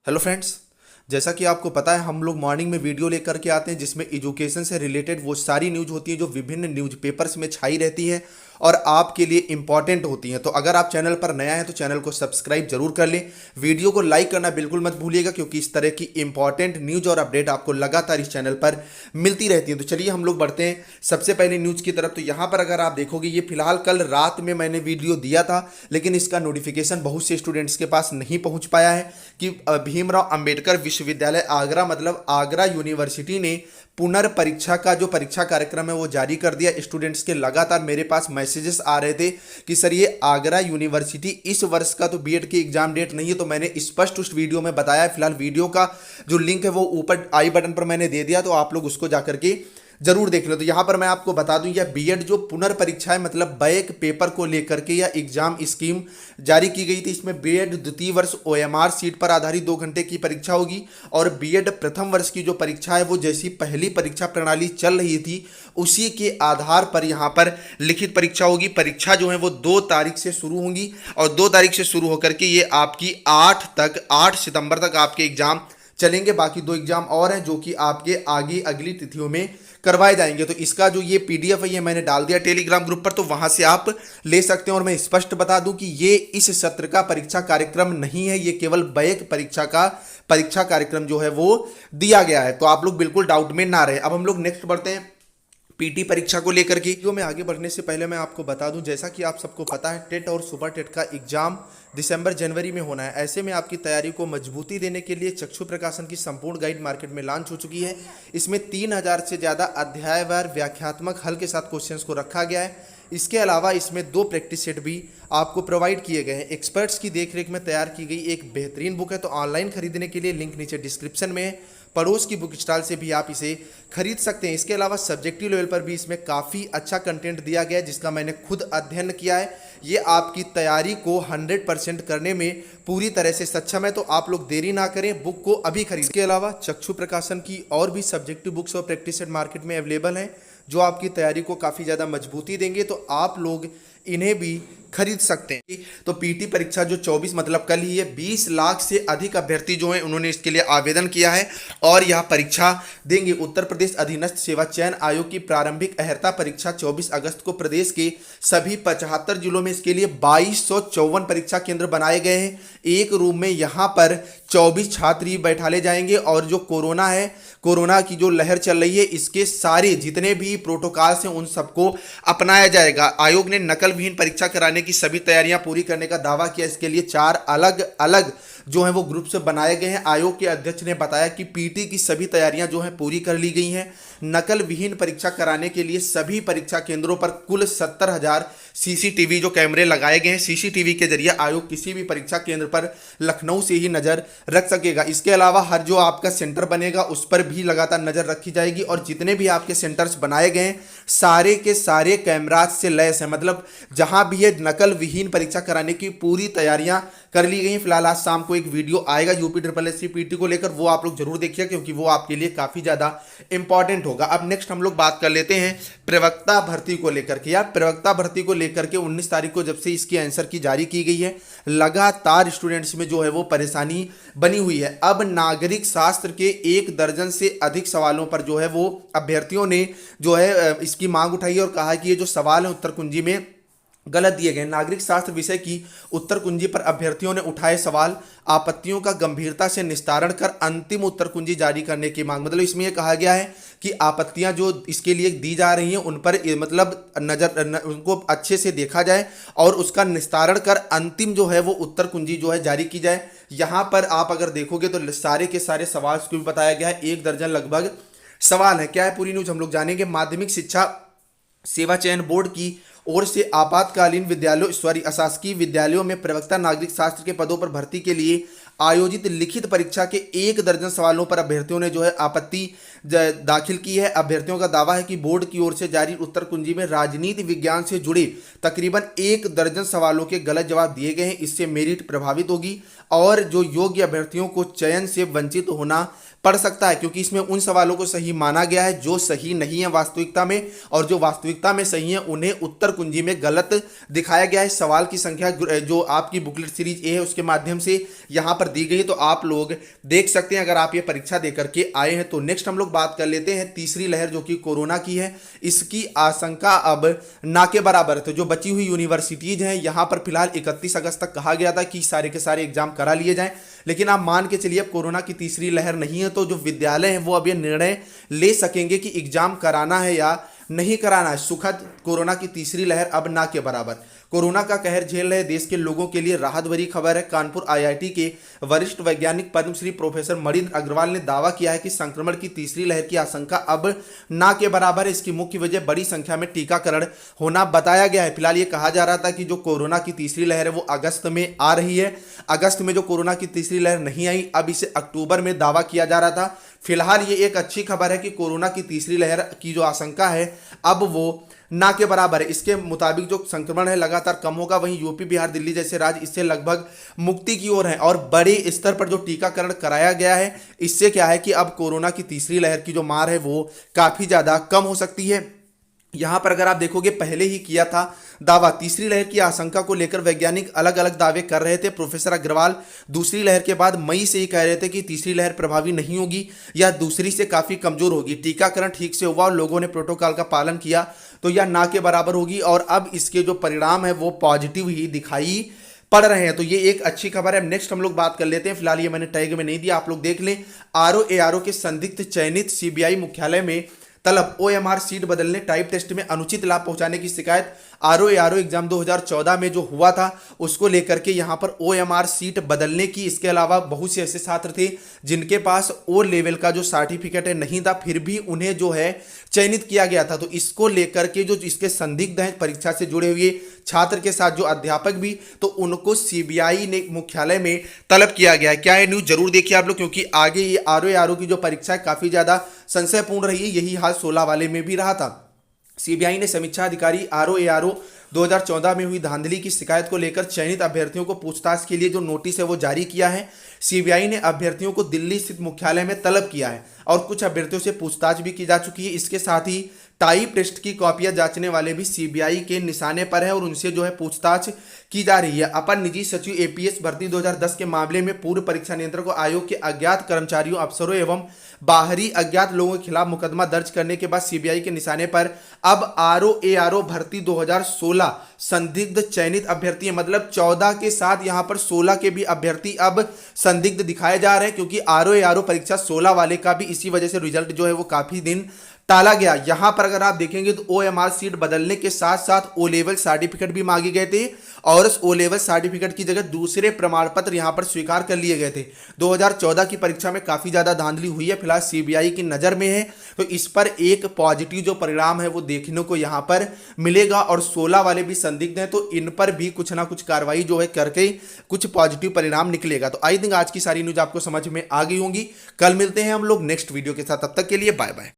Hello friends. जैसा कि आपको पता है हम लोग मॉर्निंग में वीडियो लेकर के आते हैं जिसमें एजुकेशन से रिलेटेड वो सारी न्यूज़ होती हैं जो विभिन्न न्यूज़ पेपर्स में छाई रहती हैं और आपके लिए इंपॉर्टेंट होती हैं। तो अगर आप चैनल पर नया हैं तो चैनल को सब्सक्राइब जरूर कर लें, वीडियो को लाइक करना बिल्कुल मत भूलिएगा क्योंकि इस तरह की इंपॉर्टेंट न्यूज़ और अपडेट आपको लगातार इस चैनल पर मिलती रहती है। तो चलिए हम लोग बढ़ते हैं सबसे पहले न्यूज़ की तरफ। तो यहाँ पर अगर आप देखोगे ये फिलहाल कल रात में मैंने वीडियो दिया था लेकिन इसका नोटिफिकेशन बहुत से स्टूडेंट्स के पास नहीं पहुँच पाया है कि भीमराव अंबेडकर विश्वविद्यालय आगरा मतलब आगरा यूनिवर्सिटी ने पुनर्परीक्षा का जो परीक्षा कार्यक्रम है वो जारी कर दिया। स्टूडेंट्स के लगातार मेरे पास मैसेजेस आ रहे थे कि सर ये आगरा यूनिवर्सिटी इस वर्ष का तो बीएड की एग्जाम डेट नहीं है। तो मैंने स्पष्ट उस वीडियो में बताया है। फिलहाल वीडियो का जो लिंक है वो ऊपर आई बटन पर मैंने दे दिया, तो आप लोग उसको जाकर के जरूर देख लो। तो यहाँ पर मैं आपको बता दूं यह बीएड जो पुनर्परीक्षा है मतलब बैक पेपर को लेकर के यह एग्जाम स्कीम जारी की गई थी। इसमें बीएड द्वितीय वर्ष ओएमआर सीट पर आधारित 2 घंटे की परीक्षा होगी और बीएड प्रथम वर्ष की जो परीक्षा है वो जैसी पहली परीक्षा प्रणाली चल रही थी उसी के आधार पर यहाँ पर लिखित परीक्षा होगी। परीक्षा जो है वो 2 तारीख से शुरू होंगी और 2 तारीख से शुरू होकर के ये आपकी 8 सितंबर तक आपके एग्जाम चलेंगे। बाकी 2 एग्जाम और हैं जो कि आपके आगे अगली तिथियों में करवाए जाएंगे। तो इसका जो ये पीडीएफ है ये मैंने डाल दिया टेलीग्राम ग्रुप पर, तो वहां से आप ले सकते हैं। और मैं स्पष्ट बता दूं कि ये इस सत्र का परीक्षा कार्यक्रम नहीं है, ये केवल बैक परीक्षा का परीक्षा कार्यक्रम जो है वो दिया गया है। तो आप लोग बिल्कुल डाउट में ना रहे। अब हम लोग नेक्स्ट बढ़ते हैं पीटी परीक्षा को लेकर के। जो मैं आगे बढ़ने से पहले मैं आपको बता दूं जैसा कि आप सबको पता है टेट और सुपर टेट का एग्जाम दिसंबर जनवरी में होना है। ऐसे में आपकी तैयारी को मजबूती देने के लिए चक्षु प्रकाशन की संपूर्ण गाइड मार्केट में लॉन्च हो चुकी है। इसमें 3000 से ज़्यादा अध्यायवार व्याख्यात्मक हल के साथ क्वेश्चंस को रखा गया है। इसके अलावा इसमें 2 प्रैक्टिस सेट भी आपको प्रोवाइड किए गए हैं। एक्सपर्ट्स की देखरेख में तैयार की गई एक बेहतरीन बुक है। तो ऑनलाइन खरीदने के लिए लिंक नीचे डिस्क्रिप्शन में है, पड़ोस की बुक स्टॉल से भी आप इसे खरीद सकते हैं। इसके अलावा सब्जेक्टिव लेवल पर भी इसमें काफ़ी अच्छा कंटेंट दिया गया है जिसका मैंने खुद अध्ययन किया है। ये आपकी तैयारी को 100% करने में पूरी तरह से सक्षम है। तो आप लोग देरी ना करें, बुक को अभी खरीदें। इसके अलावा चक्षु प्रकाशन की और भी सब्जेक्टिव बुक्स और प्रैक्टिस सेट मार्केट में अवेलेबल हैं जो आपकी तैयारी को काफ़ी ज़्यादा मजबूती देंगे। तो आप लोग इन्हें भी खरीद सकते हैं। तो पीटी परीक्षा जो 24 मतलब कल ही है, 20 लाख से अधिक अभ्यर्थी जो हैं उन्होंने इसके लिए आवेदन किया है और यह परीक्षा देंगे। उत्तर प्रदेश अधीनस्थ सेवा चयन आयोग की प्रारंभिक अहर्ता परीक्षा 24 अगस्त को प्रदेश के सभी 75 जिलों में इसके लिए 2254 परीक्षा केंद्र बनाए गए हैं। एक रूम में यहाँ पर 24 छात्र ही बैठाले जाएंगे और जो कोरोना की जो लहर चल रही है इसके सारे जितने भी प्रोटोकॉल्स हैं उन सबको अपनाया जाएगा। आयोग ने नकल विहीन परीक्षा कराने की सभी तैयारियां पूरी करने का दावा किया। इसके लिए 4 अलग अलग जो है वो ग्रुप से बनाए गए हैं। आयोग के अध्यक्ष ने बताया कि पीटी की सभी तैयारियां जो है पूरी कर ली गई हैं। नकल विहीन परीक्षा कराने के लिए सभी परीक्षा केंद्रों पर कुल 70,000 सीसीटीवी जो कैमरे लगाए गए हैं। सीसीटीवी के जरिए आयोग किसी भी परीक्षा केंद्र पर लखनऊ से ही नजर रख सकेगा। इसके अलावा हर जो आपका सेंटर बनेगा उस पर भी लगातार नजर रखी जाएगी और जितने भी आपके सेंटर्स बनाए गए हैं सारे के सारे कैमराज से लैस है, मतलब जहां भी ये नकल विहीन परीक्षा कराने की पूरी तैयारियां कर ली गई हैं। फिलहाल आज शाम को एक वीडियो आएगा यूपी SSSC पीटी को लेकर, वो आप लोग जरूर देखिए क्योंकि वो आपके लिए काफी ज्यादा इंपॉर्टेंट होगा। अब नेक्स्ट हम लोग बात कर लेते हैं प्रवक्ता भर्ती को लेकर के। यार प्रवक्ता भर्ती को लेकर के 19 तारीख को जब से इसकी आंसर की जारी की गई है लगातार स्टूडेंट्स में जो है वो परेशानी बनी हुई है। अब नागरिक शास्त्र के 1 दर्जन से अधिक सवालों पर जो है वो अभ्यर्थियों ने जो है इसकी मांग उठाई और कहा कि ये जो सवाल है उत्तर कुंजी में गलत दिए गए। नागरिक शास्त्र विषय की उत्तर कुंजी पर अभ्यर्थियों ने उठाए सवाल, आपत्तियों का गंभीरता से निस्तारण कर अंतिम उत्तर कुंजी जारी करने की मांग। मतलब इसमें यह कहा गया है कि आपत्तियां जो इसके लिए दी जा रही हैं उन पर मतलब उनको अच्छे से देखा जाए और उसका निस्तारण कर अंतिम जो है वो उत्तर कुंजी जो है जारी की जाए। यहाँ पर आप अगर देखोगे तो सारे के सारे सवाल को भी बताया गया है, 1 दर्जन लगभग सवाल है। क्या है पूरी न्यूज हम लोग जानेंगे। माध्यमिक शिक्षा सेवा चयन बोर्ड की ओर से आपातकालीन अशासकीय विद्यालयों में प्रवक्ता नागरिक शास्त्र के पदों पर भर्ती के लिए आयोजित लिखित परीक्षा के 1 दर्जन सवालों पर अभ्यर्थियों ने जो है आपत्ति दाखिल की है। अभ्यर्थियों का दावा है कि बोर्ड की ओर से जारी उत्तर कुंजी में राजनीति विज्ञान से जुड़े तकरीबन 1 दर्जन सवालों के गलत जवाब दिए गए हैं। इससे मेरिट प्रभावित होगी और जो योग्य अभ्यर्थियों को चयन से वंचित होना पड़ सकता है क्योंकि इसमें उन सवालों को सही माना गया है जो सही नहीं है वास्तविकता में, और जो वास्तविकता में सही है उन्हें उत्तर कुंजी में गलत दिखाया गया है। सवाल की संख्या जो आपकी बुकलेट सीरीज ए है उसके माध्यम से यहाँ पर दी गई, तो आप लोग देख सकते हैं अगर आप ये परीक्षा देकर के आए हैं। तो नेक्स्ट हम लोग बात कर लेते हैं तीसरी लहर जो कि कोरोना की है। इसकी आशंका अब ना के बराबर है। तो जो बची हुई यूनिवर्सिटीज हैं यहां पर फिलहाल 31 अगस्त तक कहा गया था कि सारे के सारे एग्जाम करा लिए जाएं, लेकिन आप मान के चलिए अब कोरोना की तीसरी लहर नहीं है, तो जो विद्यालय हैं वो अब ये निर्णय ले सकेंगे कि एग्जाम कराना है या नहीं कराना है। सुखद कोरोना की तीसरी लहर अब ना के बराबर। कोरोना का कहर झेल रहे देश के लोगों के लिए राहत भरी खबर है। कानपुर आईआईटी के वरिष्ठ वैज्ञानिक पद्मश्री प्रोफेसर मणिन्द्र अग्रवाल ने दावा किया है कि संक्रमण की तीसरी लहर की आशंका अब ना के बराबर है। इसकी मुख्य वजह बड़ी संख्या में टीकाकरण होना बताया गया है। फिलहाल ये कहा जा रहा था कि जो कोरोना की तीसरी लहर है वो अगस्त में आ रही है। अगस्त में जो कोरोना की तीसरी लहर नहीं आई, अब इसे अक्टूबर में दावा किया जा रहा था। फिलहाल ये एक अच्छी खबर है कि कोरोना की तीसरी लहर की जो आशंका है अब वो ना के बराबर है। इसके मुताबिक जो संक्रमण है लगातार कम होगा। वहीं यूपी, बिहार, दिल्ली जैसे राज्य इससे लगभग मुक्ति की ओर हैं और बड़े स्तर पर जो टीकाकरण कराया गया है इससे क्या है कि अब कोरोना की तीसरी लहर की जो मार है वो काफी ज्यादा कम हो सकती है। यहां पर अगर आप देखोगे पहले ही किया था दावा, तीसरी लहर की आशंका को लेकर वैज्ञानिक अलग अलग दावे कर रहे थे। प्रोफेसर अग्रवाल दूसरी लहर के बाद मई से ही कह रहे थे कि तीसरी लहर प्रभावी नहीं होगी या दूसरी से काफी कमजोर होगी। टीकाकरण ठीक से हुआ और लोगों ने प्रोटोकॉल का पालन किया तो यह ना के बराबर होगी और अब इसके जो परिणाम है वो पॉजिटिव ही दिखाई पड़ रहे हैं। तो ये एक अच्छी खबर है। नेक्स्ट हम लोग बात कर लेते हैं, फिलहाल ये मैंने टैग में नहीं दिया, आप लोग देख लें। आरओ के संदिग्ध चयनित सीबीआई मुख्यालय में तलब, ओएमआर सीट बदलने, टाइप टेस्ट में अनुचित लाभ पहुंचाने की शिकायत। आरओ एग्जाम 2014 में जो हुआ था उसको लेकर के यहां पर ओएमआर सीट बदलने की, इसके अलावा बहुत से ऐसे छात्र थे जिनके पास ओ लेवल का जो सर्टिफिकेट है नहीं था, फिर भी उन्हें जो है चयनित किया गया था। तो इसको लेकर के जो इसके संदिग्ध हैं परीक्षा से जुड़े हुए छात्र के साथ जो अध्यापक भी, तो उनको सीबीआई ने मुख्यालय में तलब किया गया है। क्या है न्यूज जरूर देखिए आप लोग, क्योंकि आगे ये आरओ की जो परीक्षा है काफी ज्यादा संशयपूर्ण रही है। यही हाल 16 वाले में भी रहा था। सीबीआई ने समीक्षा अधिकारी आरओ 2014 में हुई धांधली की शिकायत को लेकर चयनित अभ्यर्थियों को पूछताछ के लिए जो नोटिस है वो जारी किया है। सीबीआई ने अभ्यर्थियों को दिल्ली स्थित मुख्यालय में तलब किया है और कुछ अभ्यर्थियों से पूछताछ भी की जा चुकी है। इसके साथ ही टाइप टेस्ट की कॉपियां जांचने वाले भी सीबीआई के निशाने पर है और उनसे जो है पूछताछ की जा रही है। अपर निजी सचिव एपीएस भर्ती 2010 के मामले में पूर्व परीक्षा नियंत्रक आयोग के अज्ञात कर्मचारियों, अफसरों एवं बाहरी अज्ञात लोगों के खिलाफ मुकदमा दर्ज करने के बाद सीबीआई के निशाने पर अब आरओ भर्ती 2016 संदिग्ध चयनित अभ्यर्थी है। मतलब 14 के साथ यहां पर 16 के भी अभ्यर्थी अब संदिग्ध दिखाए जा रहे हैं, क्योंकि आरओ परीक्षा 16 वाले का भी इसी वजह से रिजल्ट जो है वो काफी दिन टाला गया। यहां पर अगर आप देखेंगे तो ओएमआर सीट बदलने के साथ साथ ओ लेवल सर्टिफिकेट भी मांगे गए थे और उस ओ लेवल सर्टिफिकेट की जगह दूसरे प्रमाण पत्र यहां पर स्वीकार कर लिए गए थे। 2014 की परीक्षा में काफी ज्यादा धांधली हुई है, फिलहाल सीबीआई की नजर में है। तो इस पर एक पॉजिटिव जो परिणाम है वो देखने को यहां पर मिलेगा और 16 वाले भी संदिग्ध हैं तो इन पर भी कुछ ना कुछ कार्रवाई जो है करके कुछ पॉजिटिव परिणाम निकलेगा। तो आई थिंक आज की सारी न्यूज आपको समझ में आ गई होंगी। कल मिलते हैं हम लोग नेक्स्ट वीडियो के साथ, तब तक के लिए बाय बाय।